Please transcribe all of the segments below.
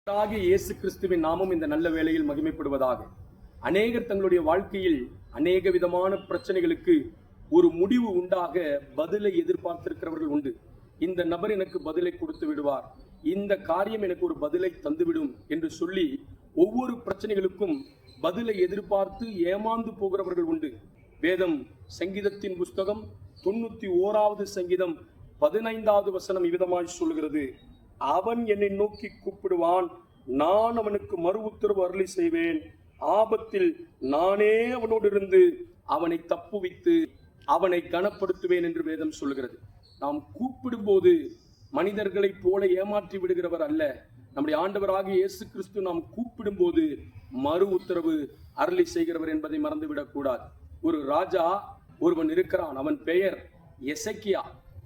இயேசு கிறிஸ்துவின் நாமம் இந்த நல்ல வேளையில் மகிமைப்படுவதாக. அநேகர் தங்களுடைய வாழ்க்கையில் அநேக விதமான பிரச்சனைகளுக்கு ஒரு முடிவு உண்டாக பதிலை எதிர்பார்த்திருக்கிறவர்கள் உண்டு. இந்த நபர் எனக்கு பதிலை கொடுத்து விடுவார், இந்த காரியம் எனக்கு ஒரு பதிலை தந்துவிடும் என்று சொல்லி ஒவ்வொரு பிரச்சனைகளுக்கும் பதிலை எதிர்பார்த்து ஏமாந்து போகிறவர்கள் உண்டு. வேதம் சங்கீதத்தின் புஸ்தகம் 91வது சங்கீதம் 15வது வசனம் இவ்விதமாய் சொல்கிறது, அவன் என்னை நோக்கி கூப்பிடுவான், நான் அவனுக்கு மறு உத்தரவு அருளி செய்வேன். ஆபத்தில் நானே அவனோடு இருந்து அவனை தப்புவித்து அவனை கனப்படுத்துவேன் என்று வேதம் சொல்கிறது. நாம் கூப்பிடும் போது மனிதர்களைப் போல ஏமாற்றி விடுகிறவர் அல்ல. நம்முடைய ஆண்டவராகிய இயேசு கிறிஸ்து நாம் கூப்பிடும் போது மறு உத்தரவு அருளி செய்கிறவர் என்பதை மறந்துவிடக் கூடாது. ஒரு ராஜா ஒருவன் இருக்கிறான், அவன் பெயர் எசேக்கியா.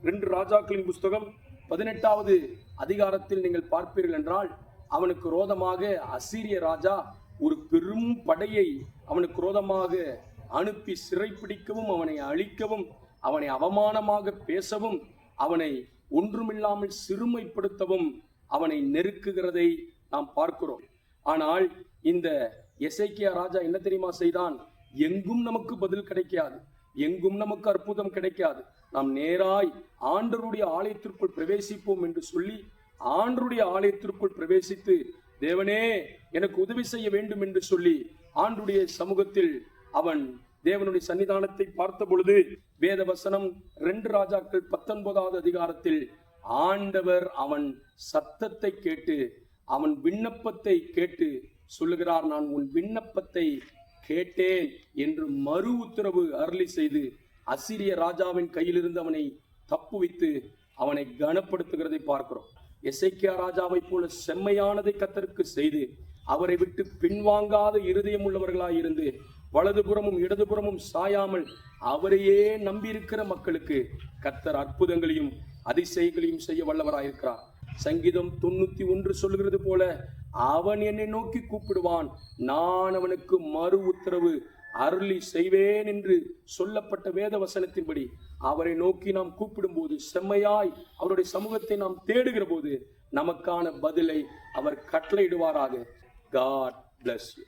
2 ராஜாக்களின் புஸ்தகம் 18வது அதிகாரத்தில் நீங்கள் பார்ப்பீர்கள் என்றால், அவனுக்கு ரோதமாக அசீரிய ராஜா ஒரு பெரும் படையை அவனுக்கு ரோதமாக அனுப்பி சிறைப்பிடிக்கவும், அவனை அழிக்கவும், அவனை அவமானமாக பேசவும், அவனை ஒன்றுமில்லாமல் சிறுமைப்படுத்தவும் அவனை நெருக்குகிறதை நாம் பார்க்கிறோம். ஆனால் இந்த எசேக்கியா ராஜா என்ன தெரியுமா செய்தான்? எங்கும் நமக்கு பதில் கிடைக்காது, எங்கும் நமக்கு அற்புதம் கிடைக்காது, நாம் நேராய் ஆண்டவருடைய ஆலயத்திற்குள் பிரவேசிப்போம் என்று சொல்லி ஆண்டவருடைய ஆலயத்திற்குள் பிரவேசித்து, தேவனே எனக்கு உதவி செய்ய வேண்டும் என்று சொல்லி ஆண்டவருடைய சமூகத்தில் அவன் தேவனுடைய சன்னிதானத்தை பார்த்த பொழுது, வேத வசனம் 2 ராஜாக்கள் 19வது அதிகாரத்தில் ஆண்டவர் அவன் சத்தத்தை கேட்டு அவன் விண்ணப்பத்தை கேட்டு சொல்லுகிறார், நான் உன் விண்ணப்பத்தை கேட்டேன் என்று மறு உத்தரவு அருளி செய்து அசீரிய ராஜாவின் கையிலிருந்து அவனை தப்புவித்து அவனை கனப்படுத்துகிறதை பார்க்கிறோம். எசேக்கியா ராஜாவை போல செம்மையானதை கர்த்தருக்கு செய்து அவரை விட்டு பின்வாங்காத இருதயம் உள்ளவர்களாயிருந்து வலதுபுறமும் இடதுபுறமும் சாயாமல் அவரையே நம்பியிருக்கிற மக்களுக்கு கர்த்தர் அற்புதங்களையும் அதிசயங்களையும் செய்ய வல்லவராயிருக்கிறார். சங்கீதம் 91 சொல்லுகிறது போல, அவன் என்னை நோக்கி கூப்பிடுவான், நான் அவனுக்கு மறு உத்தரவு அருளி செய்வேன் என்று சொல்லப்பட்ட வேத வசனத்தின்படி அவரை நோக்கி நாம் கூப்பிடும் போது, செம்மையாய் அவருடைய சமூகத்தை நாம் தேடுகிற போது நமக்கான பதிலை அவர் கட்டளையிடுவாராக. God bless you.